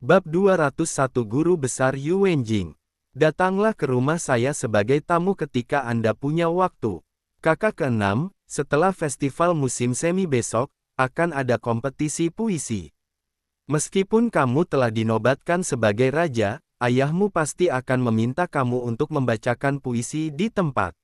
Bab 201 Guru Besar Yu Wenjing. Datanglah ke rumah saya sebagai tamu ketika Anda punya waktu. Kakak ke-6, setelah festival musim semi besok, akan ada kompetisi puisi. Meskipun kamu telah dinobatkan sebagai raja, ayahmu pasti akan meminta kamu untuk membacakan puisi di tempat.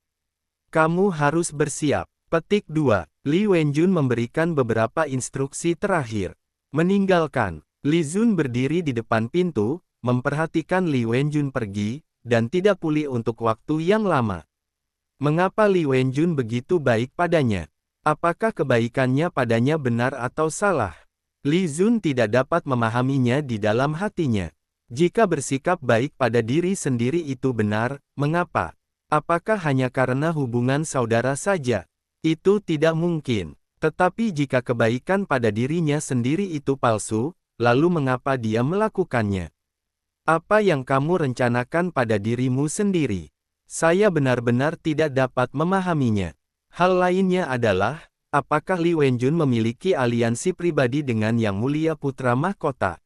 Kamu harus bersiap. Petik 2. Li Wenjun memberikan beberapa instruksi terakhir. Meninggalkan. Li Zun berdiri di depan pintu, memperhatikan Li Wenjun pergi, dan tidak pulih untuk waktu yang lama. Mengapa Li Wenjun begitu baik padanya? Apakah kebaikannya padanya benar atau salah? Li Zun tidak dapat memahaminya di dalam hatinya. Jika bersikap baik pada diri sendiri itu benar, mengapa? Apakah hanya karena hubungan saudara saja? Itu tidak mungkin. Tetapi jika kebaikan pada dirinya sendiri itu palsu, lalu mengapa dia melakukannya? Apa yang kamu rencanakan pada dirimu sendiri? Saya benar-benar tidak dapat memahaminya. Hal lainnya adalah, apakah Li Wenjun memiliki aliansi pribadi dengan Yang Mulia Putra Mahkota?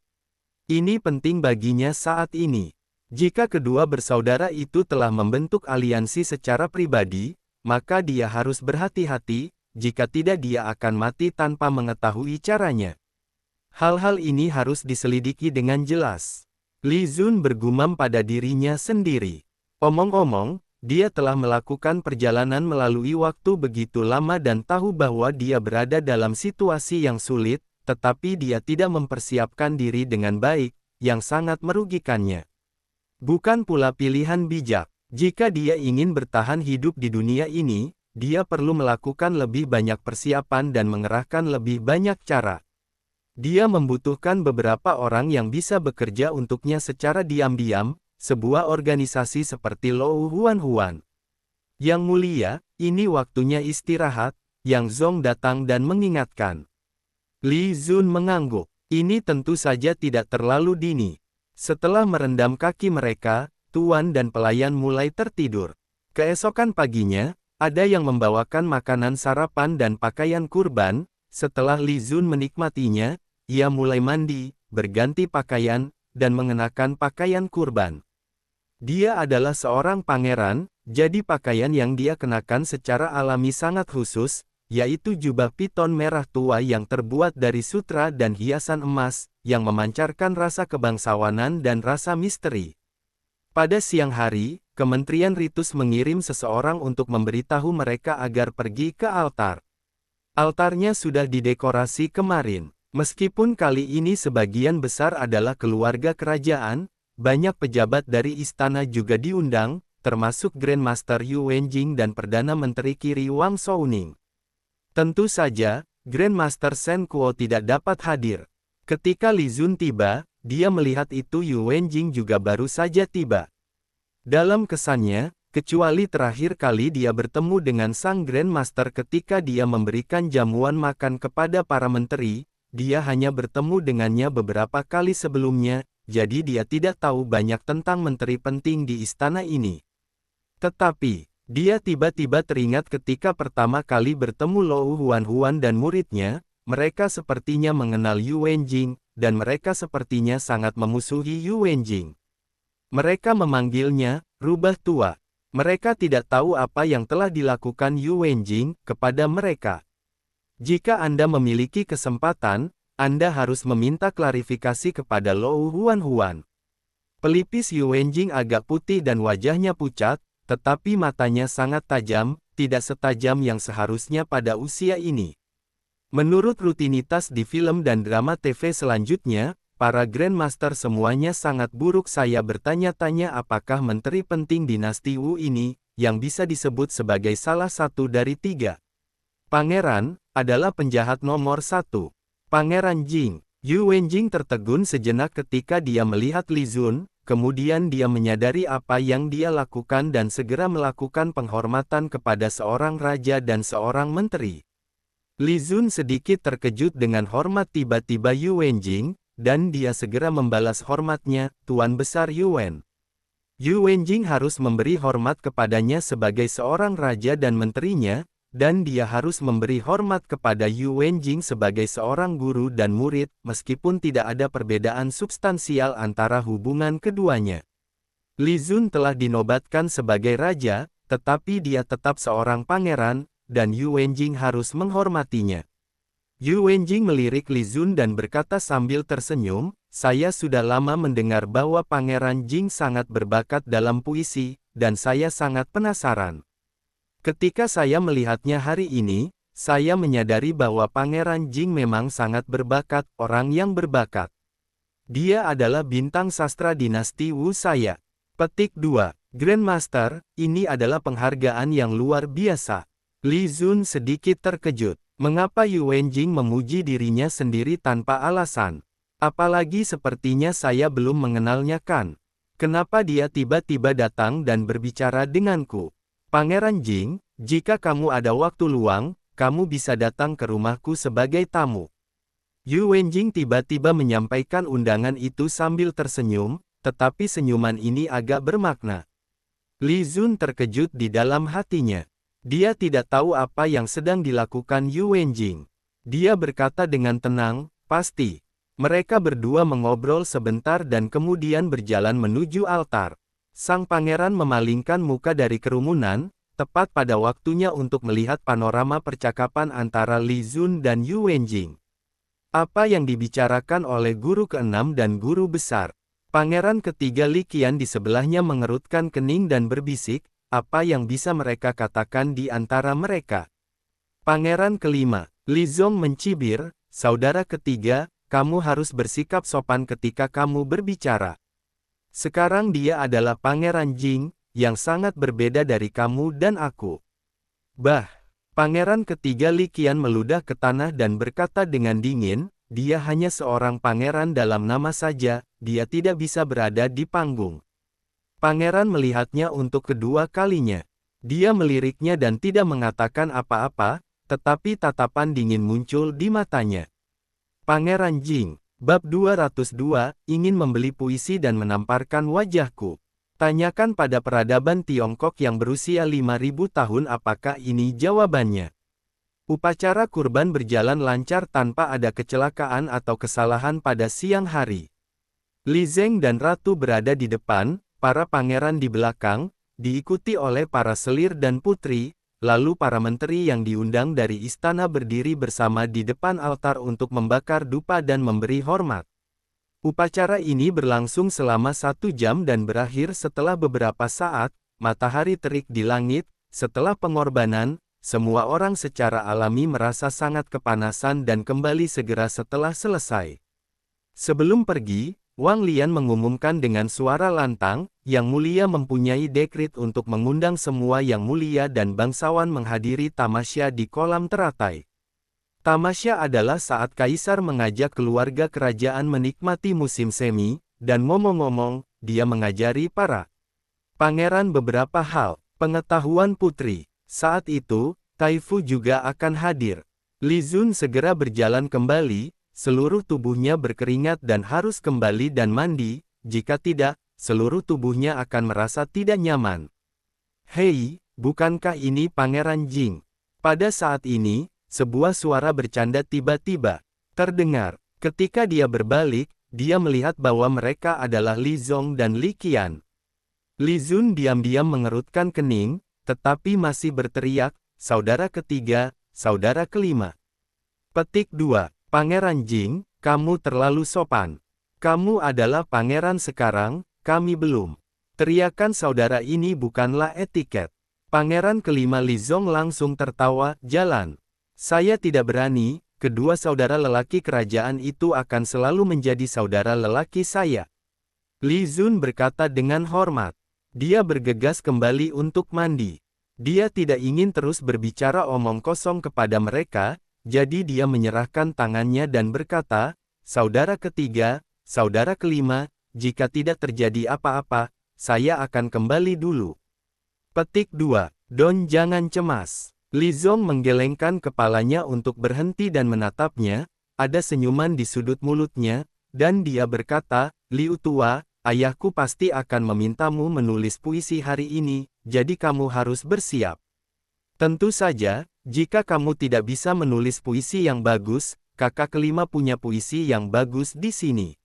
Ini penting baginya saat ini. Jika kedua bersaudara itu telah membentuk aliansi secara pribadi, maka dia harus berhati-hati, jika tidak dia akan mati tanpa mengetahui caranya. Hal-hal ini harus diselidiki dengan jelas. Li Zun bergumam pada dirinya sendiri. Omong-omong, dia telah melakukan perjalanan melalui waktu begitu lama dan tahu bahwa dia berada dalam situasi yang sulit, tetapi dia tidak mempersiapkan diri dengan baik, yang sangat merugikannya. Bukan pula pilihan bijak. Jika dia ingin bertahan hidup di dunia ini, dia perlu melakukan lebih banyak persiapan dan mengerahkan lebih banyak cara. Dia membutuhkan beberapa orang yang bisa bekerja untuknya secara diam-diam, sebuah organisasi seperti Lou Huan Huan. Yang mulia, ini waktunya istirahat, Yang Zong datang dan mengingatkan. Li Zun mengangguk. Ini tentu saja tidak terlalu dini. Setelah merendam kaki mereka, tuan dan pelayan mulai tertidur. Keesokan paginya, ada yang membawakan makanan sarapan dan pakaian kurban. Setelah Li Zun menikmatinya, ia mulai mandi, berganti pakaian, dan mengenakan pakaian kurban. Dia adalah seorang pangeran, jadi pakaian yang dia kenakan secara alami sangat khusus, yaitu jubah piton merah tua yang terbuat dari sutra dan hiasan emas, yang memancarkan rasa kebangsawanan dan rasa misteri. Pada siang hari, Kementerian Ritus mengirim seseorang untuk memberitahu mereka agar pergi ke altar. Altarnya sudah didekorasi kemarin. Meskipun kali ini sebagian besar adalah keluarga kerajaan, banyak pejabat dari istana juga diundang, termasuk Grandmaster Yu Wenjing dan Perdana Menteri Qi Wang Shouning. Tentu saja, Grandmaster Shen Kuo tidak dapat hadir. Ketika Li Zun tiba, dia melihat itu Yu Wenjing juga baru saja tiba. Dalam kesannya, kecuali terakhir kali dia bertemu dengan sang Grandmaster ketika dia memberikan jamuan makan kepada para menteri, dia hanya bertemu dengannya beberapa kali sebelumnya, jadi dia tidak tahu banyak tentang menteri penting di istana ini. Tetapi, dia tiba-tiba teringat ketika pertama kali bertemu Lou Huan Huan dan muridnya, mereka sepertinya mengenal Yu Wenjing, dan mereka sepertinya sangat memusuhi Yu Wenjing. Mereka memanggilnya, rubah tua. Mereka tidak tahu apa yang telah dilakukan Yu Wenjing kepada mereka. Jika Anda memiliki kesempatan, Anda harus meminta klarifikasi kepada Lou Huan Huan. Pelipis Yu Wenjing agak putih dan wajahnya pucat, tetapi matanya sangat tajam, tidak setajam yang seharusnya pada usia ini. Menurut rutinitas di film dan drama TV selanjutnya, para Grandmaster semuanya sangat buruk. Saya bertanya-tanya apakah menteri penting dinasti Wu ini, yang bisa disebut sebagai salah satu dari tiga pangeran, adalah penjahat nomor satu. Pangeran Jing. Yu Wenjing tertegun sejenak ketika dia melihat Li Zun, kemudian dia menyadari apa yang dia lakukan dan segera melakukan penghormatan kepada seorang raja dan seorang menteri. Li Zun sedikit terkejut dengan hormat tiba-tiba Yu Wenjing, dan dia segera membalas hormatnya, Tuan Besar Yuan. Yu Wenjing harus memberi hormat kepadanya sebagai seorang raja dan menterinya, dan dia harus memberi hormat kepada Yu Wenjing sebagai seorang guru dan murid, meskipun tidak ada perbedaan substansial antara hubungan keduanya. Li Zun telah dinobatkan sebagai raja, tetapi dia tetap seorang pangeran, dan Yu Wenjing harus menghormatinya. Yu Wenjing melirik Li Zun dan berkata sambil tersenyum, "Saya sudah lama mendengar bahwa Pangeran Jing sangat berbakat dalam puisi, dan saya sangat penasaran. Ketika saya melihatnya hari ini, saya menyadari bahwa Pangeran Jing memang sangat berbakat, orang yang berbakat. Dia adalah bintang sastra dinasti Wu saya." Petik 2. Grandmaster, ini adalah penghargaan yang luar biasa. Li Zun sedikit terkejut. Mengapa Yu Wenjing memuji dirinya sendiri tanpa alasan? Apalagi sepertinya saya belum mengenalnya kan? Kenapa dia tiba-tiba datang dan berbicara denganku? Pangeran Jing, jika kamu ada waktu luang, kamu bisa datang ke rumahku sebagai tamu. Yu Wenjing tiba-tiba menyampaikan undangan itu sambil tersenyum, tetapi senyuman ini agak bermakna. Li Zun terkejut di dalam hatinya. Dia tidak tahu apa yang sedang dilakukan Yu Wenjing. Dia berkata dengan tenang, "Pasti." Mereka berdua mengobrol sebentar dan kemudian berjalan menuju altar. Sang pangeran memalingkan muka dari kerumunan, tepat pada waktunya untuk melihat panorama percakapan antara Li Zun dan Yu Wenjing. Apa yang dibicarakan oleh guru ke-6 dan guru besar? Pangeran ketiga Li Qian di sebelahnya mengerutkan kening dan berbisik, apa yang bisa mereka katakan di antara mereka? Pangeran kelima, Li Zong mencibir, "Saudara ketiga, kamu harus bersikap sopan ketika kamu berbicara. Sekarang dia adalah Pangeran Jing, yang sangat berbeda dari kamu dan aku." Bah! Pangeran ketiga Li Qian meludah ke tanah dan berkata dengan dingin, "Dia hanya seorang pangeran dalam nama saja, dia tidak bisa berada di panggung." Pangeran melihatnya untuk kedua kalinya. Dia meliriknya dan tidak mengatakan apa-apa, tetapi tatapan dingin muncul di matanya. Pangeran Jing, bab 202, ingin membeli puisi dan menamparkan wajahku. Tanyakan pada peradaban Tiongkok yang berusia 5.000 tahun apakah ini jawabannya. Upacara kurban berjalan lancar tanpa ada kecelakaan atau kesalahan pada siang hari. Li Zeng dan Ratu berada di depan, para pangeran di belakang, diikuti oleh para selir dan putri, lalu para menteri yang diundang dari istana berdiri bersama di depan altar untuk membakar dupa dan memberi hormat. Upacara ini berlangsung selama 1 jam dan berakhir setelah beberapa saat, matahari terik di langit. Setelah pengorbanan, semua orang secara alami merasa sangat kepanasan dan kembali segera setelah selesai. Sebelum pergi, Wang Lian mengumumkan dengan suara lantang, "Yang Mulia mempunyai dekrit untuk mengundang semua Yang Mulia dan bangsawan menghadiri tamasya di kolam teratai." Tamasya adalah saat kaisar mengajak keluarga kerajaan menikmati musim semi, dan ngomong-ngomong, dia mengajari para pangeran beberapa hal. Pengetahuan putri. Saat itu, Taifu juga akan hadir. Li Zun segera berjalan kembali, seluruh tubuhnya berkeringat dan harus kembali dan mandi, jika tidak, seluruh tubuhnya akan merasa tidak nyaman. "Hei, bukankah ini Pangeran Jing?" Pada saat ini, sebuah suara bercanda tiba-tiba terdengar. Ketika dia berbalik, dia melihat bahwa mereka adalah Li Zong dan Li Qian. Li Zun diam-diam mengerutkan kening, tetapi masih berteriak, "Saudara ketiga, saudara kelima." Petik 2. Pangeran Jing, kamu terlalu sopan. Kamu adalah pangeran sekarang, kami belum. Teriakan saudara ini bukanlah etiket. Pangeran kelima Li Zong langsung tertawa, "Jalan. Saya tidak berani, kedua saudara lelaki kerajaan itu akan selalu menjadi saudara lelaki saya." Li Zun berkata dengan hormat. Dia bergegas kembali untuk mandi. Dia tidak ingin terus berbicara omong kosong kepada mereka, jadi dia menyerahkan tangannya dan berkata, "Saudara ketiga, saudara kelima, jika tidak terjadi apa-apa, saya akan kembali dulu." Petik 2. Don jangan cemas. Li Zong menggelengkan kepalanya untuk berhenti dan menatapnya, ada senyuman di sudut mulutnya, dan dia berkata, "Liu tua, ayahku pasti akan memintamu menulis puisi hari ini, jadi kamu harus bersiap." Tentu saja, Jika kamu tidak bisa menulis puisi yang bagus, kakak kelima punya puisi yang bagus di sini.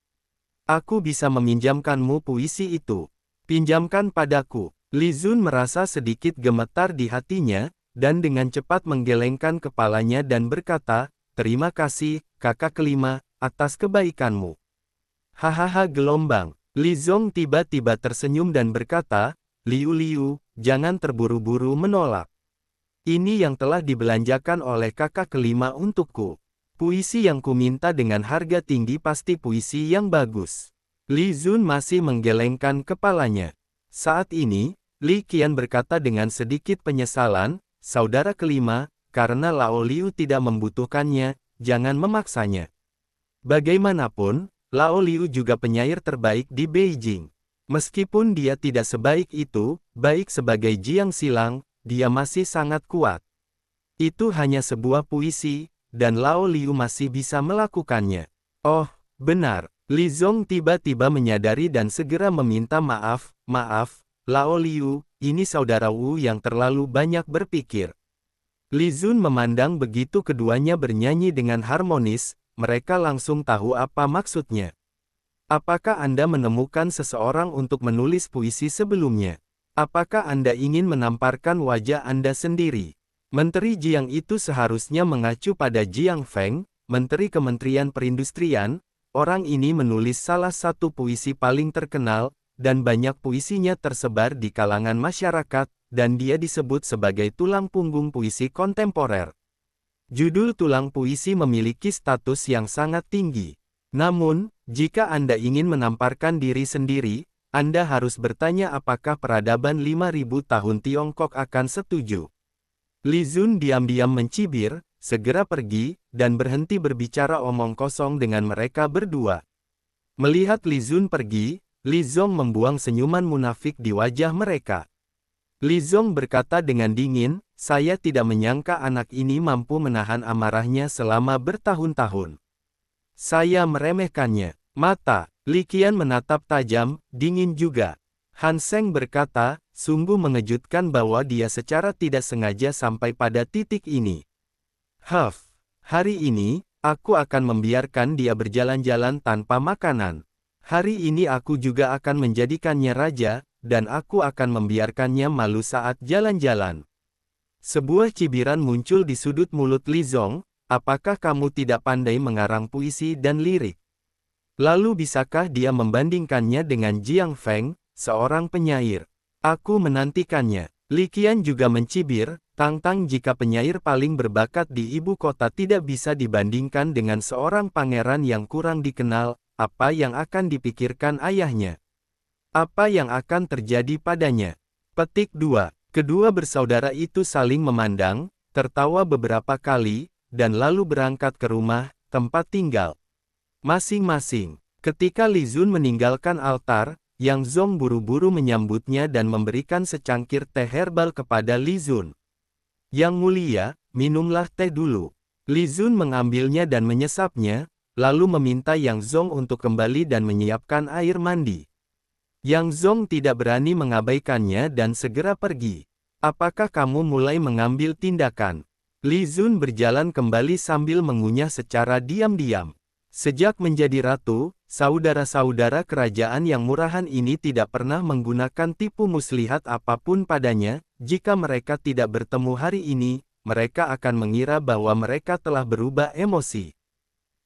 Aku bisa meminjamkanmu puisi itu. Pinjamkan padaku. Li Zun merasa sedikit gemetar di hatinya, dan dengan cepat menggelengkan kepalanya dan berkata, "Terima kasih, kakak kelima, atas kebaikanmu." Hahaha gelombang. Li Zong tiba-tiba tersenyum dan berkata, "Liu Liu, jangan terburu-buru menolak. Ini yang telah dibelanjakan oleh kakak kelima untukku. Puisi yang kuminta dengan harga tinggi pasti puisi yang bagus." Li Zun masih menggelengkan kepalanya. Saat ini, Li Qian berkata dengan sedikit penyesalan, "Saudara kelima, karena Lao Liu tidak membutuhkannya, jangan memaksanya." Bagaimanapun, Lao Liu juga penyair terbaik di Beijing. Meskipun dia tidak sebaik itu, baik sebagai Jiang Silang, dia masih sangat kuat. Itu hanya sebuah puisi, dan Lao Liu masih bisa melakukannya. Oh, benar. Li Zong tiba-tiba menyadari dan segera meminta maaf, "Maaf, Lao Liu, ini saudara Wu yang terlalu banyak berpikir." Li Zun memandang begitu keduanya bernyanyi dengan harmonis, mereka langsung tahu apa maksudnya. "Apakah Anda menemukan seseorang untuk menulis puisi sebelumnya? Apakah Anda ingin menamparkan wajah Anda sendiri?" Menteri Jiang itu seharusnya mengacu pada Jiang Feng, Menteri Kementerian Perindustrian. Orang ini menulis salah satu puisi paling terkenal, dan banyak puisinya tersebar di kalangan masyarakat, dan dia disebut sebagai tulang punggung puisi kontemporer. Judul tulang puisi memiliki status yang sangat tinggi. Namun, jika Anda ingin menamparkan diri sendiri, Anda harus bertanya apakah peradaban 5.000 tahun Tiongkok akan setuju. Li Zun diam-diam mencibir, segera pergi, dan berhenti berbicara omong kosong dengan mereka berdua. Melihat Li Zun pergi, Li Zong membuang senyuman munafik di wajah mereka. Li Zong berkata dengan dingin, "Saya tidak menyangka anak ini mampu menahan amarahnya selama bertahun-tahun. Saya meremehkannya." Mata Li Qian menatap tajam, dingin juga. Han Seng berkata, "Sungguh mengejutkan bahwa dia secara tidak sengaja sampai pada titik ini. Hari ini, aku akan membiarkan dia berjalan-jalan tanpa makanan. Hari ini aku juga akan menjadikannya raja, dan aku akan membiarkannya malu saat jalan-jalan." Sebuah cibiran muncul di sudut mulut Li Zong, "Apakah kamu tidak pandai mengarang puisi dan lirik? Lalu bisakah dia membandingkannya dengan Jiang Feng, seorang penyair? Aku menantikannya." Li Qian juga mencibir, "Tantang jika penyair paling berbakat di ibu kota tidak bisa dibandingkan dengan seorang pangeran yang kurang dikenal, apa yang akan dipikirkan ayahnya? Apa yang akan terjadi padanya?" Petik 2. Kedua bersaudara itu saling memandang, tertawa beberapa kali, dan lalu berangkat ke rumah, tempat tinggal masing-masing. Ketika Li Zun meninggalkan altar, Yang Zong buru-buru menyambutnya dan memberikan secangkir teh herbal kepada Li Zun. "Yang mulia, minumlah teh dulu." Li Zun mengambilnya dan menyesapnya, lalu meminta Yang Zong untuk kembali dan menyiapkan air mandi. Yang Zong tidak berani mengabaikannya dan segera pergi. "Apakah kamu mulai mengambil tindakan?" Li Zun berjalan kembali sambil mengunyah secara diam-diam. Sejak menjadi ratu, saudara-saudara kerajaan yang murahan ini tidak pernah menggunakan tipu muslihat apapun padanya. Jika mereka tidak bertemu hari ini, mereka akan mengira bahwa mereka telah berubah emosi.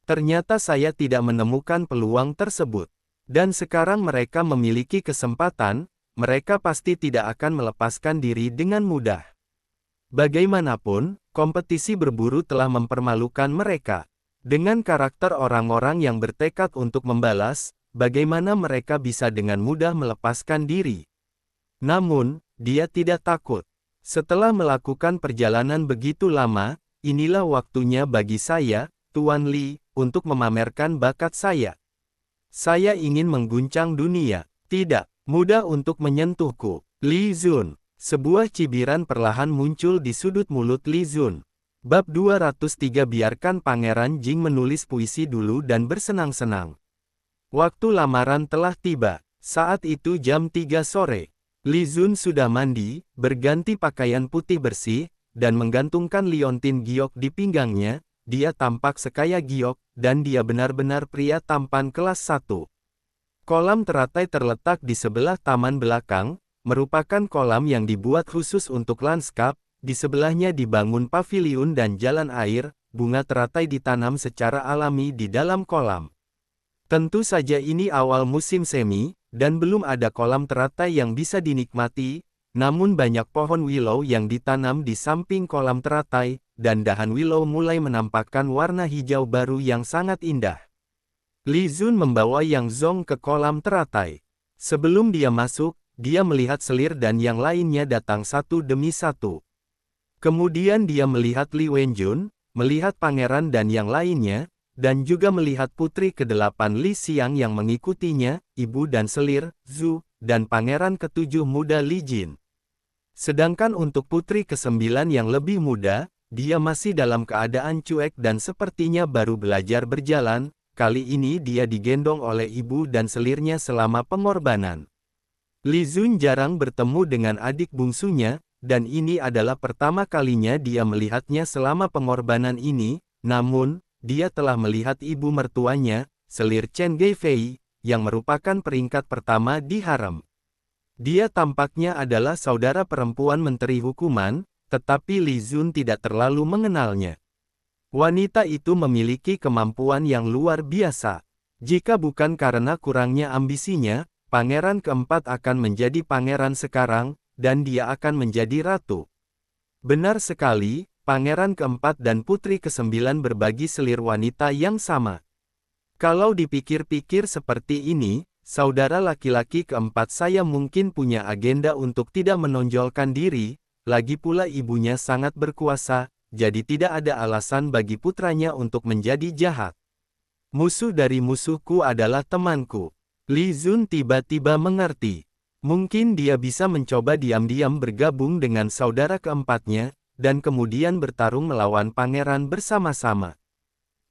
Ternyata saya tidak menemukan peluang tersebut. Dan sekarang mereka memiliki kesempatan, mereka pasti tidak akan melepaskan diri dengan mudah. Bagaimanapun, kompetisi berburu telah mempermalukan mereka. Dengan karakter orang-orang yang bertekad untuk membalas, bagaimana mereka bisa dengan mudah melepaskan diri? Namun, dia tidak takut. "Setelah melakukan perjalanan begitu lama, inilah waktunya bagi saya, Tuan Li, untuk memamerkan bakat saya. Saya ingin mengguncang dunia. Tidak mudah untuk menyentuhku." Li Zun. Sebuah cibiran perlahan muncul di sudut mulut Li Zun. Bab 203. Biarkan Pangeran Jing menulis puisi dulu dan bersenang-senang. Waktu lamaran telah tiba. Saat itu jam 3 sore. Li Zun sudah mandi, berganti pakaian putih bersih, dan menggantungkan liontin giok di pinggangnya. Dia tampak sekaya giok, dan dia benar-benar pria tampan kelas 1. Kolam teratai terletak di sebelah taman belakang, merupakan kolam yang dibuat khusus untuk lanskap. Di sebelahnya dibangun paviliun dan jalan air. Bunga teratai ditanam secara alami di dalam kolam. Tentu saja ini awal musim semi, dan belum ada kolam teratai yang bisa dinikmati, namun banyak pohon willow yang ditanam di samping kolam teratai, dan dahan willow mulai menampakkan warna hijau baru yang sangat indah. Li Zun membawa Yang Zong ke kolam teratai. Sebelum dia masuk, dia melihat selir dan yang lainnya datang satu demi satu. Kemudian dia melihat Li Wenjun, melihat pangeran dan yang lainnya, dan juga melihat putri ke-8 Li Xiang yang mengikutinya, ibu dan selir, Zhu, dan pangeran ke-7 muda Li Jin. Sedangkan untuk putri ke-9 yang lebih muda, dia masih dalam keadaan cuek dan sepertinya baru belajar berjalan. Kali ini dia digendong oleh ibu dan selirnya selama pengorbanan. Li Zun jarang bertemu dengan adik bungsunya, dan ini adalah pertama kalinya dia melihatnya selama pengorbanan ini, namun, dia telah melihat ibu mertuanya, selir Chen Geifei, yang merupakan peringkat pertama di harem. Dia tampaknya adalah saudara perempuan menteri hukuman, tetapi Li Zun tidak terlalu mengenalnya. Wanita itu memiliki kemampuan yang luar biasa. Jika bukan karena kurangnya ambisinya, pangeran keempat akan menjadi pangeran sekarang, dan dia akan menjadi ratu. Benar sekali, pangeran keempat dan putri ke-9 berbagi selir wanita yang sama. Kalau dipikir-pikir seperti ini, saudara laki-laki keempat saya mungkin punya agenda untuk tidak menonjolkan diri, lagi pula ibunya sangat berkuasa, jadi tidak ada alasan bagi putranya untuk menjadi jahat. Musuh dari musuhku adalah temanku. Li Zun tiba-tiba mengerti. Mungkin dia bisa mencoba diam-diam bergabung dengan saudara keempatnya, dan kemudian bertarung melawan pangeran bersama-sama.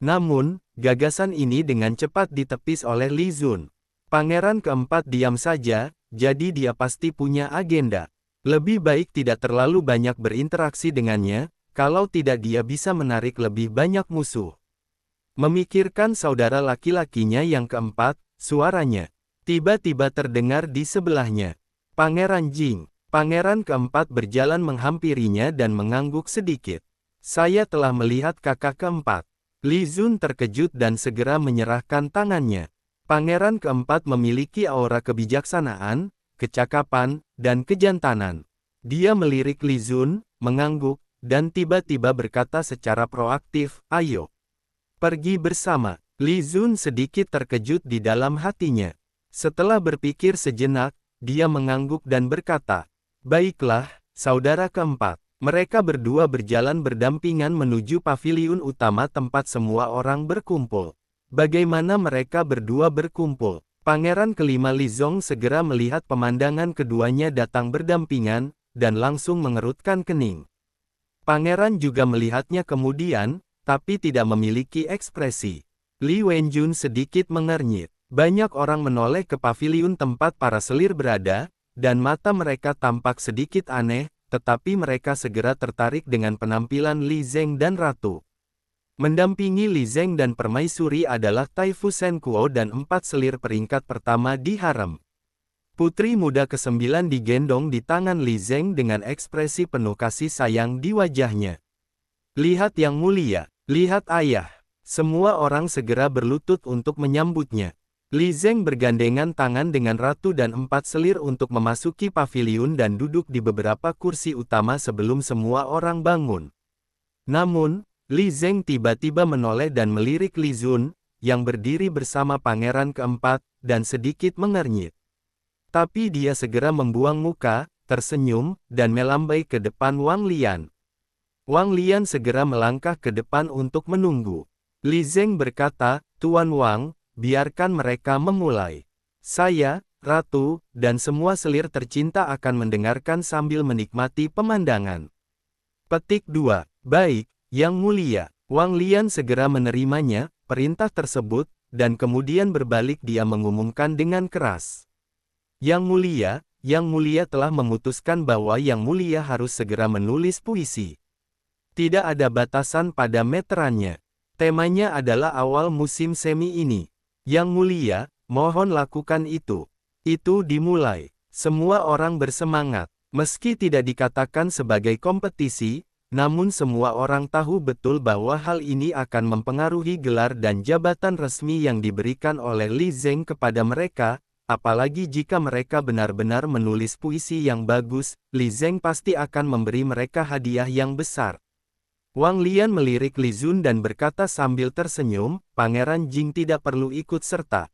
Namun, gagasan ini dengan cepat ditepis oleh Li Zun. Pangeran keempat diam saja, jadi dia pasti punya agenda. Lebih baik tidak terlalu banyak berinteraksi dengannya, kalau tidak dia bisa menarik lebih banyak musuh. Memikirkan saudara laki-lakinya yang keempat, suaranya tiba-tiba terdengar di sebelahnya. Pangeran Jing. Pangeran keempat berjalan menghampirinya dan mengangguk sedikit. Saya telah melihat kakak keempat. Li Zun terkejut dan segera menyerahkan tangannya. Pangeran keempat memiliki aura kebijaksanaan, kecakapan, dan kejantanan. Dia melirik Li Zun, mengangguk, dan tiba-tiba berkata secara proaktif, "Ayo. Pergi bersama." Li Zun sedikit terkejut di dalam hatinya. Setelah berpikir sejenak, dia mengangguk dan berkata, "Baiklah, saudara keempat." Mereka berdua berjalan berdampingan menuju paviliun utama tempat semua orang berkumpul. Bagaimana mereka berdua berkumpul? Pangeran kelima Li Zong segera melihat pemandangan keduanya datang berdampingan, dan langsung mengerutkan kening. Pangeran juga melihatnya kemudian, tapi tidak memiliki ekspresi. Li Wenjun sedikit mengernyit. Banyak orang menoleh ke paviliun tempat para selir berada, dan mata mereka tampak sedikit aneh, tetapi mereka segera tertarik dengan penampilan Li Zeng dan Ratu. Mendampingi Li Zeng dan Permaisuri adalah Taifu Senkuo dan 4 selir peringkat pertama di harem. Putri muda ke-9 digendong di tangan Li Zeng dengan ekspresi penuh kasih sayang di wajahnya. "Lihat yang mulia, lihat ayah." Semua orang segera berlutut untuk menyambutnya. Li Zeng bergandengan tangan dengan Ratu dan 4 selir untuk memasuki paviliun dan duduk di beberapa kursi utama sebelum semua orang bangun. Namun, Li Zeng tiba-tiba menoleh dan melirik Li Zun, yang berdiri bersama pangeran keempat, dan sedikit mengernyit. Tapi dia segera membuang muka, tersenyum, dan melambai ke depan Wang Lian. Wang Lian segera melangkah ke depan untuk menunggu. Li Zeng berkata, "Tuan Wang, biarkan mereka memulai. Saya, Ratu, dan semua selir tercinta akan mendengarkan sambil menikmati pemandangan." Petik 2. Baik, Yang Mulia. Wang Lian segera menerimanya, perintah tersebut, dan kemudian berbalik dia mengumumkan dengan keras. Yang Mulia telah memutuskan bahwa Yang Mulia harus segera menulis puisi. Tidak ada batasan pada meterannya. Temanya adalah awal musim semi ini. Yang mulia, mohon lakukan itu. Itu dimulai. Semua orang bersemangat. Meski tidak dikatakan sebagai kompetisi, namun semua orang tahu betul bahwa hal ini akan mempengaruhi gelar dan jabatan resmi yang diberikan oleh Li Zeng kepada mereka, apalagi jika mereka benar-benar menulis puisi yang bagus, Li Zeng pasti akan memberi mereka hadiah yang besar. Wang Lian melirik Li Zun dan berkata sambil tersenyum, Pangeran Jing tidak perlu ikut serta.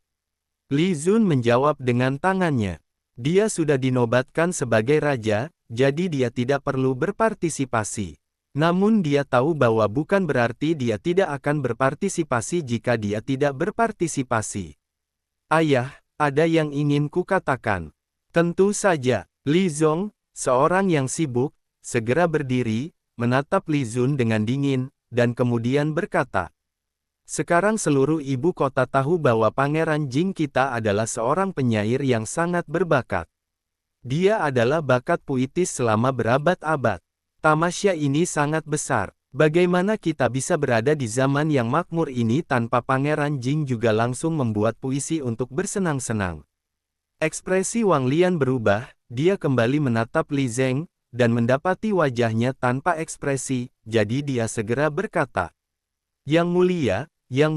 Li Zun menjawab dengan tangannya. Dia sudah dinobatkan sebagai raja, jadi dia tidak perlu berpartisipasi. Namun dia tahu bahwa bukan berarti dia tidak akan berpartisipasi jika dia tidak berpartisipasi. Ayah, ada yang ingin kukatakan. Tentu saja, Li Zong, seorang yang sibuk, segera berdiri, menatap Li Zun dengan dingin, dan kemudian berkata, sekarang seluruh ibu kota tahu bahwa Pangeran Jing kita adalah seorang penyair yang sangat berbakat. Dia adalah bakat puitis selama berabad-abad. Tamasya ini sangat besar. Bagaimana kita bisa berada di zaman yang makmur ini tanpa Pangeran Jing juga langsung membuat puisi untuk bersenang-senang? Ekspresi Wang Lian berubah, dia kembali menatap Li Zeng, dan mendapati wajahnya tanpa ekspresi, jadi dia segera berkata, Yang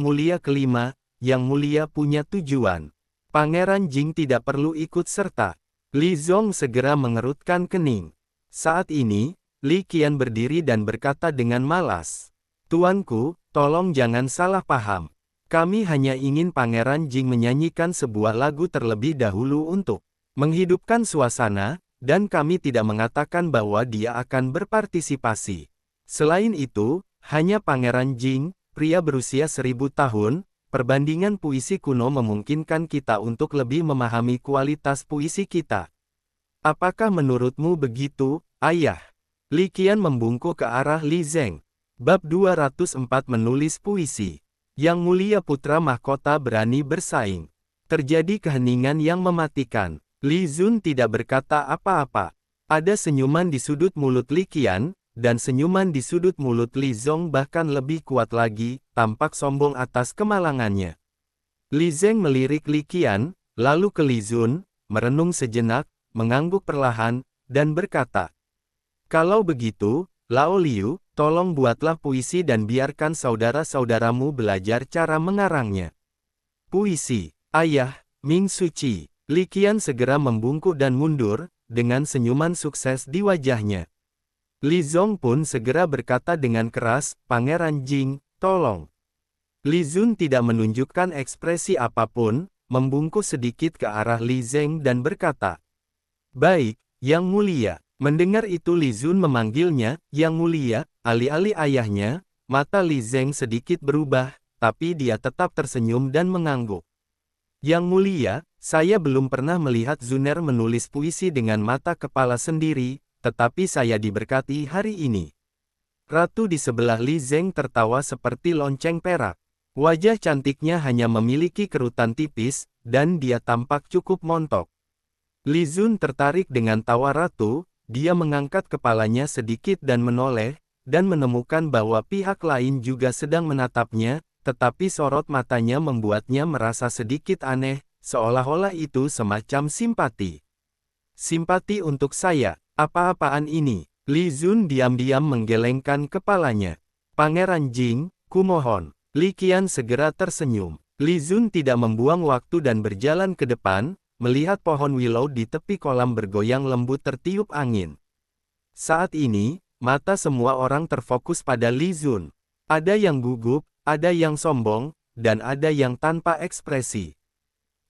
mulia kelima, Yang mulia punya tujuan. Pangeran Jing tidak perlu ikut serta. Li Zong segera mengerutkan kening. Saat ini, Li Qian berdiri dan berkata dengan malas, Tuanku, tolong jangan salah paham. Kami hanya ingin Pangeran Jing menyanyikan sebuah lagu terlebih dahulu untuk menghidupkan suasana, dan kami tidak mengatakan bahwa dia akan berpartisipasi. Selain itu, hanya Pangeran Jing, pria berusia 1000 tahun, perbandingan puisi kuno memungkinkan kita untuk lebih memahami kualitas puisi kita. Apakah menurutmu begitu, Ayah? Li Qian membungkuk ke arah Li Zeng. Bab 204 menulis puisi. Yang mulia putra mahkota berani bersaing. Terjadi keheningan yang mematikan. Li Zun tidak berkata apa-apa. Ada senyuman di sudut mulut Li Qian, dan senyuman di sudut mulut Li Zong bahkan lebih kuat lagi, tampak sombong atas kemalangannya. Li Zeng melirik Li Qian, lalu ke Li Zun, merenung sejenak, mengangguk perlahan, dan berkata, kalau begitu, Lao Liu, tolong buatlah puisi dan biarkan saudara-saudaramu belajar cara mengarangnya. Puisi, Ayah, Ming Suci. Li Qian segera membungkuk dan mundur, dengan senyuman sukses di wajahnya. Li Zong pun segera berkata dengan keras, Pangeran Jing, tolong. Li Zun tidak menunjukkan ekspresi apapun, membungkuk sedikit ke arah Li Zeng dan berkata, baik, Yang mulia. Mendengar itu Li Zun memanggilnya, Yang mulia, alih-alih ayahnya, mata Li Zeng sedikit berubah, tapi dia tetap tersenyum dan mengangguk. Yang mulia, saya belum pernah melihat Zuner menulis puisi dengan mata kepala sendiri, tetapi saya diberkati hari ini. Ratu di sebelah Li Zeng tertawa seperti lonceng perak. Wajah cantiknya hanya memiliki kerutan tipis, dan dia tampak cukup montok. Li Zun tertarik dengan tawa ratu, dia mengangkat kepalanya sedikit dan menoleh, dan menemukan bahwa pihak lain juga sedang menatapnya, tetapi sorot matanya membuatnya merasa sedikit aneh, seolah-olah itu semacam simpati. Simpati untuk saya, apa-apaan ini? Li Zun diam-diam menggelengkan kepalanya. Pangeran Jing, kumohon. Li Qian segera tersenyum. Li Zun tidak membuang waktu dan berjalan ke depan, melihat pohon willow di tepi kolam bergoyang lembut tertiup angin. Saat ini, mata semua orang terfokus pada Li Zun. Ada yang gugup, ada yang sombong, dan ada yang tanpa ekspresi.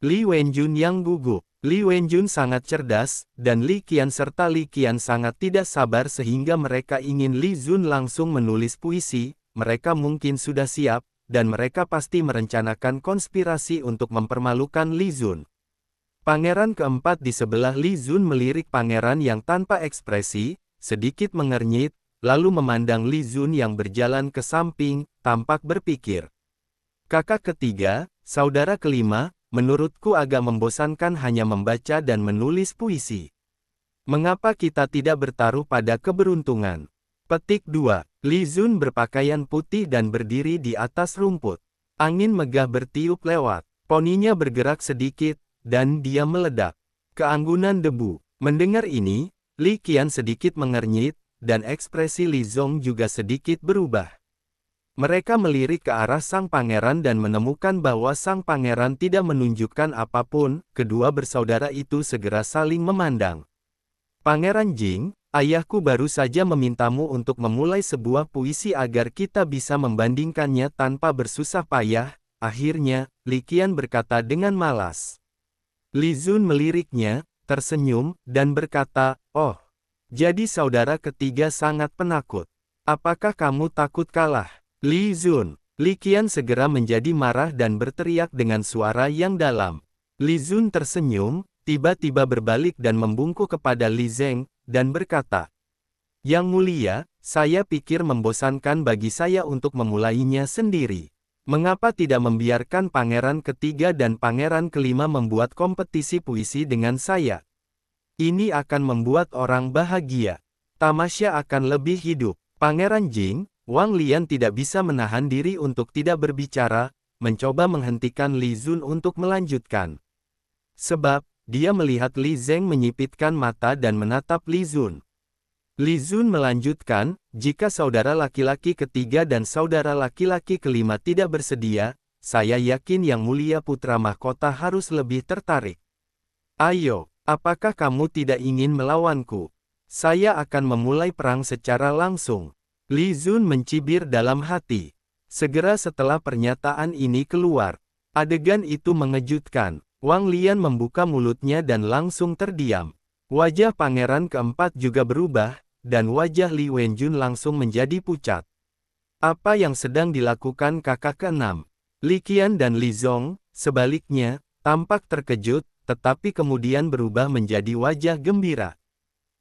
Li Wenjun yang gugup. Li Wenjun sangat cerdas, dan Li Qian serta Li Qian sangat tidak sabar sehingga mereka ingin Li Zun langsung menulis puisi, mereka mungkin sudah siap, dan mereka pasti merencanakan konspirasi untuk mempermalukan Li Zun. Pangeran keempat di sebelah Li Zun melirik pangeran yang tanpa ekspresi, sedikit mengernyit, lalu memandang Li Zun yang berjalan ke samping, tampak berpikir. Kakak ketiga, saudara kelima, menurutku agak membosankan hanya membaca dan menulis puisi. Mengapa kita tidak bertaruh pada keberuntungan? Petik 2. Li Zun berpakaian putih dan berdiri di atas rumput. Angin megah bertiup lewat. Poninya bergerak sedikit, dan dia meledak. Keanggunan debu. Mendengar ini, Li Qian sedikit mengernyit, dan ekspresi Li Zong juga sedikit berubah. Mereka melirik ke arah sang pangeran dan menemukan bahwa sang pangeran tidak menunjukkan apapun. Kedua bersaudara itu segera saling memandang. Pangeran Jing, ayahku baru saja memintamu untuk memulai sebuah puisi agar kita bisa membandingkannya tanpa bersusah payah. Akhirnya, Li Qian berkata dengan malas. Li Zun meliriknya, tersenyum, dan berkata, "Oh, jadi saudara ketiga sangat penakut. Apakah kamu takut kalah?" Li Zun. Li Qian segera menjadi marah dan berteriak dengan suara yang dalam. Li Zun tersenyum, tiba-tiba berbalik dan membungkuk kepada Li Zeng, dan berkata, "Yang mulia, saya pikir membosankan bagi saya untuk memulainya sendiri. Mengapa tidak membiarkan pangeran ketiga dan pangeran kelima membuat kompetisi puisi dengan saya? Ini akan membuat orang bahagia. Tamasya akan lebih hidup." Pangeran Jing, Wang Lian tidak bisa menahan diri untuk tidak berbicara, mencoba menghentikan Li Zun untuk melanjutkan. Sebab, dia melihat Li Zeng menyipitkan mata dan menatap Li Zun. Li Zun melanjutkan, "Jika saudara laki-laki ketiga dan saudara laki-laki kelima tidak bersedia, saya yakin Yang Mulia Putra Mahkota harus lebih tertarik. Ayo, apakah kamu tidak ingin melawanku? Saya akan memulai perang secara langsung." Li Zun mencibir dalam hati. Segera setelah pernyataan ini keluar, adegan itu mengejutkan. Wang Lian membuka mulutnya dan langsung terdiam. Wajah pangeran keempat juga berubah, dan wajah Li Wenjun langsung menjadi pucat. Apa yang sedang dilakukan kakak keenam? Li Qian dan Li Zong, sebaliknya, tampak terkejut, tetapi kemudian berubah menjadi wajah gembira.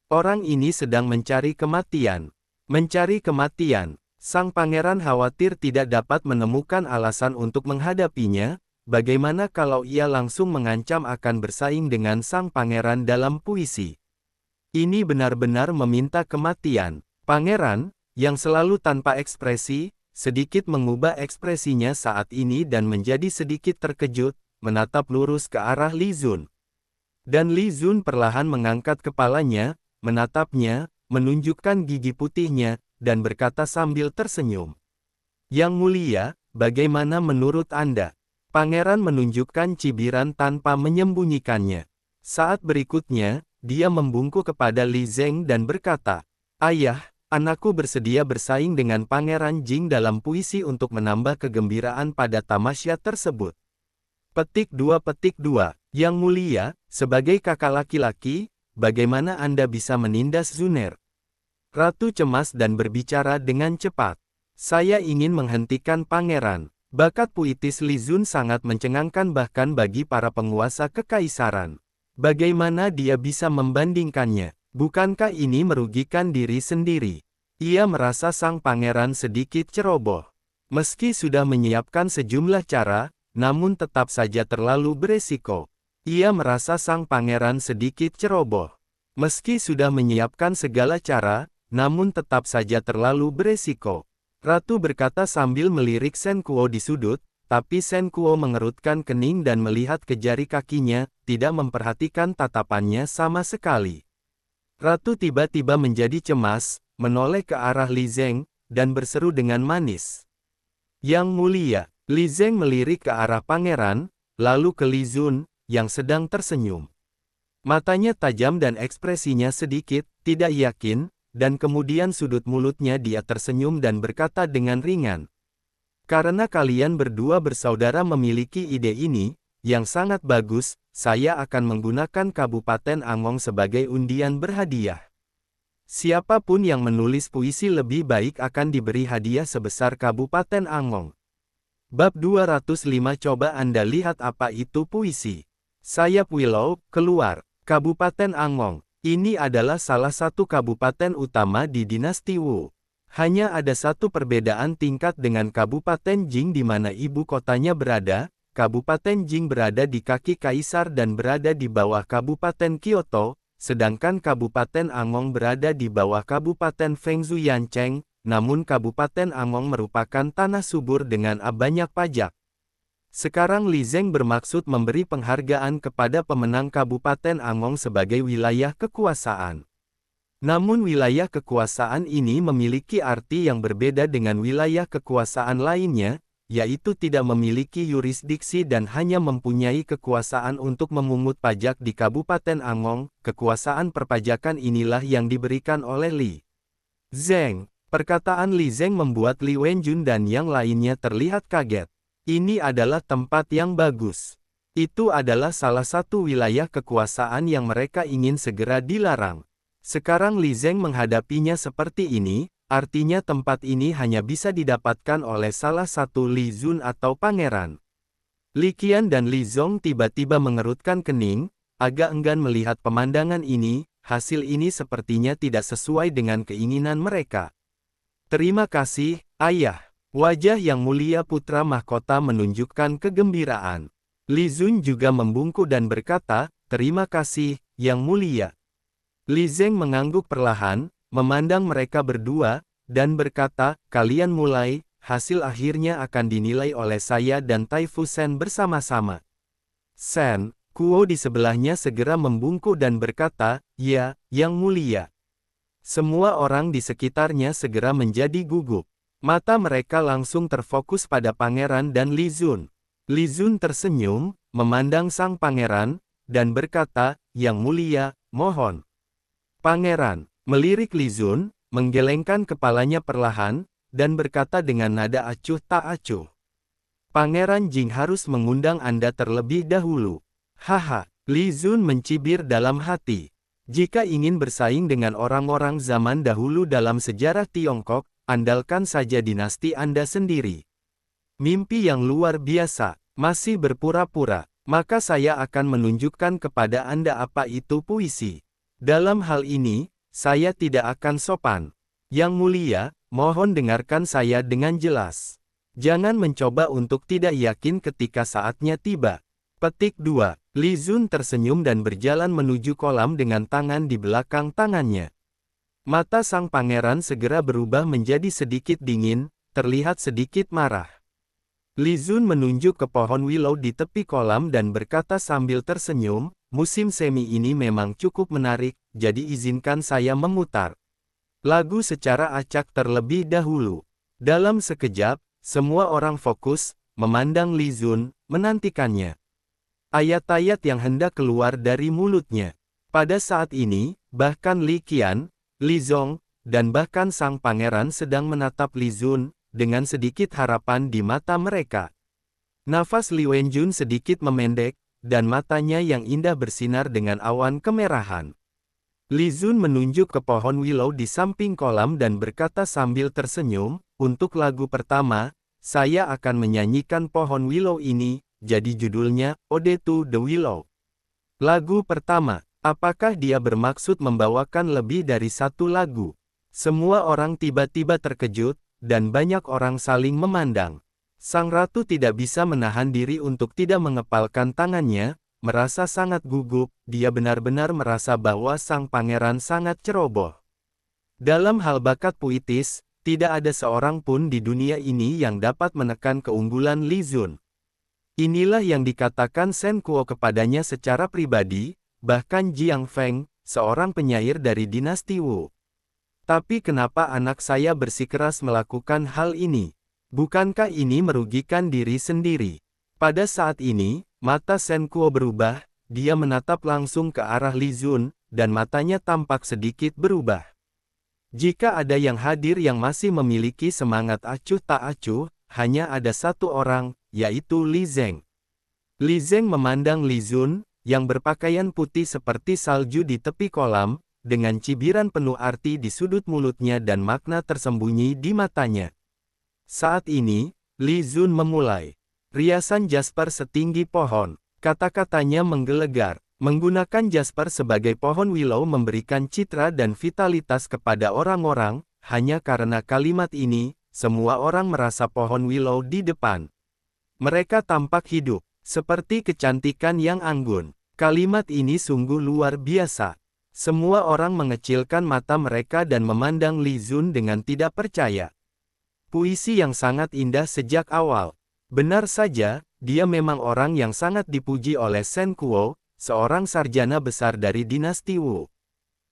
Orang ini sedang mencari kematian. Mencari kematian. Sang pangeran khawatir tidak dapat menemukan alasan untuk menghadapinya. Bagaimana kalau ia langsung mengancam akan bersaing dengan sang pangeran dalam puisi? Ini benar-benar meminta kematian. Pangeran, yang selalu tanpa ekspresi, sedikit mengubah ekspresinya saat ini dan menjadi sedikit terkejut, menatap lurus ke arah Li Zun. Dan Li Zun perlahan mengangkat kepalanya, menatapnya, menunjukkan gigi putihnya, dan berkata sambil tersenyum. "Yang mulia, bagaimana menurut Anda?" Pangeran menunjukkan cibiran tanpa menyembunyikannya. Saat berikutnya, dia membungkuk kepada Li Zeng dan berkata, "Ayah, anakku bersedia bersaing dengan Pangeran Jing dalam puisi untuk menambah kegembiraan pada tamasya tersebut." Petik 2. Yang mulia, sebagai kakak laki-laki, bagaimana Anda bisa menindas Zuner? Ratu cemas dan berbicara dengan cepat. "Saya ingin menghentikan pangeran." Bakat puitis Li Zun sangat mencengangkan bahkan bagi para penguasa kekaisaran. Bagaimana dia bisa membandingkannya? Bukankah ini merugikan diri sendiri? Ia merasa sang pangeran sedikit ceroboh. Meski sudah menyiapkan sejumlah cara, namun tetap saja terlalu beresiko. Ia merasa sang pangeran sedikit ceroboh. Meski sudah menyiapkan segala cara, namun tetap saja terlalu beresiko. Ratu berkata sambil melirik Shen Kuo di sudut, tapi Shen Kuo mengerutkan kening dan melihat ke jari kakinya, tidak memperhatikan tatapannya sama sekali. Ratu tiba-tiba menjadi cemas, menoleh ke arah Li Zeng, dan berseru dengan manis. "Yang mulia." Li Zeng melirik ke arah pangeran, lalu ke Li Zun, yang sedang tersenyum. Matanya tajam dan ekspresinya sedikit, tidak yakin, dan kemudian sudut mulutnya dia tersenyum dan berkata dengan ringan. "Karena kalian berdua bersaudara memiliki ide ini, yang sangat bagus, saya akan menggunakan Kabupaten Angong sebagai undian berhadiah. Siapapun yang menulis puisi lebih baik akan diberi hadiah sebesar Kabupaten Angong." Bab 205. Coba Anda lihat apa itu puisi. Sayap Willow, keluar. Kabupaten Angong. Ini adalah salah satu kabupaten utama di dinasti Wu. Hanya ada satu perbedaan tingkat dengan Kabupaten Jing di mana ibu kotanya berada. Kabupaten Jing berada di kaki kaisar dan berada di bawah Kabupaten Kyoto, sedangkan Kabupaten Angong berada di bawah Kabupaten Fengzuyancheng, namun Kabupaten Angong merupakan tanah subur dengan banyak pajak. Sekarang Li Zeng bermaksud memberi penghargaan kepada pemenang Kabupaten Angong sebagai wilayah kekuasaan. Namun wilayah kekuasaan ini memiliki arti yang berbeda dengan wilayah kekuasaan lainnya, yaitu tidak memiliki yurisdiksi dan hanya mempunyai kekuasaan untuk memungut pajak di Kabupaten Angong. Kekuasaan perpajakan inilah yang diberikan oleh Li Zeng. Perkataan Li Zeng membuat Li Wenjun dan yang lainnya terlihat kaget. Ini adalah tempat yang bagus. Itu adalah salah satu wilayah kekuasaan yang mereka ingin segera dilarang. Sekarang Li Zeng menghadapinya seperti ini, artinya tempat ini hanya bisa didapatkan oleh salah satu Li Zun atau pangeran. Li Qian dan Li Zong tiba-tiba mengerutkan kening, agak enggan melihat pemandangan ini, hasil ini sepertinya tidak sesuai dengan keinginan mereka. Terima kasih, Ayah. Wajah yang mulia putra mahkota menunjukkan kegembiraan. Li Zun juga membungkuk dan berkata, terima kasih, Yang Mulia. Li Zeng mengangguk perlahan, memandang mereka berdua, dan berkata, kalian mulai, hasil akhirnya akan dinilai oleh saya dan Tai Fu Shen bersama-sama. Shen Kuo di sebelahnya segera membungkuk dan berkata, ya, Yang Mulia. Semua orang di sekitarnya segera menjadi gugup. Mata mereka langsung terfokus pada pangeran dan Li Zun. Li Zun tersenyum, memandang sang pangeran, dan berkata, Yang Mulia, mohon. Pangeran melirik Li Zun, menggelengkan kepalanya perlahan, dan berkata dengan nada acuh tak acuh. Pangeran Jing harus mengundang Anda terlebih dahulu. Haha, Li Zun mencibir dalam hati. Jika ingin bersaing dengan orang-orang zaman dahulu dalam sejarah Tiongkok, andalkan saja dinasti Anda sendiri. Mimpi yang luar biasa, masih berpura-pura, maka saya akan menunjukkan kepada Anda apa itu puisi. Dalam hal ini, saya tidak akan sopan. Yang Mulia, mohon dengarkan saya dengan jelas. Jangan mencoba untuk tidak yakin ketika saatnya tiba. Petik 2. Li Zun tersenyum dan berjalan menuju kolam dengan tangan di belakang tangannya. Mata sang pangeran segera berubah menjadi sedikit dingin, terlihat sedikit marah. Li Zun menunjuk ke pohon willow di tepi kolam dan berkata sambil tersenyum, musim semi ini memang cukup menarik, jadi izinkan saya memutar lagu secara acak terlebih dahulu. Dalam sekejap, semua orang fokus, memandang Li Zun, menantikannya. Ayat-ayat yang hendak keluar dari mulutnya. Pada saat ini, bahkan Li Qian, Li Zong, dan bahkan sang pangeran sedang menatap Li Zun, dengan sedikit harapan di mata mereka. Nafas Li Wenjun sedikit memendek, dan matanya yang indah bersinar dengan awan kemerahan. Li Zun menunjuk ke pohon willow di samping kolam dan berkata sambil tersenyum, untuk lagu pertama, saya akan menyanyikan pohon willow ini, jadi judulnya, Ode to the Willow. Lagu pertama, apakah dia bermaksud membawakan lebih dari satu lagu? Semua orang tiba-tiba terkejut, dan banyak orang saling memandang. Sang ratu tidak bisa menahan diri untuk tidak mengepalkan tangannya, merasa sangat gugup, dia benar-benar merasa bahwa sang pangeran sangat ceroboh. Dalam hal bakat puitis, tidak ada seorang pun di dunia ini yang dapat menekan keunggulan Li Zun. Inilah yang dikatakan Shen Kuo kepadanya secara pribadi, bahkan Jiang Feng, seorang penyair dari dinasti Wu. Tapi kenapa anak saya bersikeras melakukan hal ini? Bukankah ini merugikan diri sendiri? Pada saat ini, mata Shen Kuo berubah, dia menatap langsung ke arah Li Zun, dan matanya tampak sedikit berubah. Jika ada yang hadir yang masih memiliki semangat acuh tak acuh, hanya ada satu orang, yaitu Li Zeng. Li Zeng memandang Li Zun, yang berpakaian putih seperti salju di tepi kolam, dengan cibiran penuh arti di sudut mulutnya dan makna tersembunyi di matanya. Saat ini, Li Zun memulai. Riasan jasper setinggi pohon. Kata-katanya menggelegar. Menggunakan jasper sebagai pohon willow memberikan citra dan vitalitas kepada orang-orang, hanya karena kalimat ini, semua orang merasa pohon willow di depan mereka tampak hidup, seperti kecantikan yang anggun. Kalimat ini sungguh luar biasa. Semua orang mengecilkan mata mereka dan memandang Li Zun dengan tidak percaya. Puisi yang sangat indah sejak awal. Benar saja, dia memang orang yang sangat dipuji oleh Shen Kuo, seorang sarjana besar dari dinasti Wu.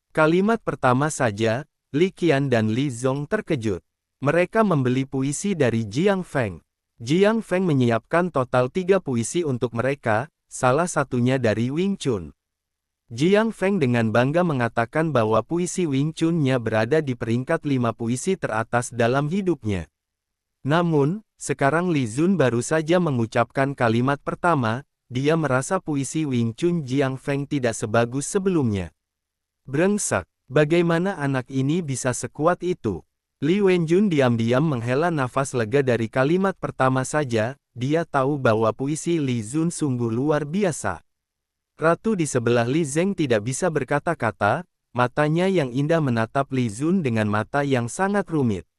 Kalimat pertama saja, Li Qian dan Li Zong terkejut. Mereka membeli puisi dari Jiang Feng. Jiang Feng menyiapkan total 3 puisi untuk mereka, salah satunya dari Wing Chun. Jiang Feng dengan bangga mengatakan bahwa puisi Wing Chun-nya berada di peringkat 5 puisi teratas dalam hidupnya. Namun, sekarang Li Zun baru saja mengucapkan kalimat pertama, dia merasa puisi Wing Chun Jiang Feng tidak sebagus sebelumnya. Brengsek, bagaimana anak ini bisa sekuat itu? Li Wenjun diam-diam menghela nafas lega dari kalimat pertama saja, dia tahu bahwa puisi Li Zun sungguh luar biasa. Ratu di sebelah Li Zeng tidak bisa berkata-kata, matanya yang indah menatap Li Zun dengan mata yang sangat rumit.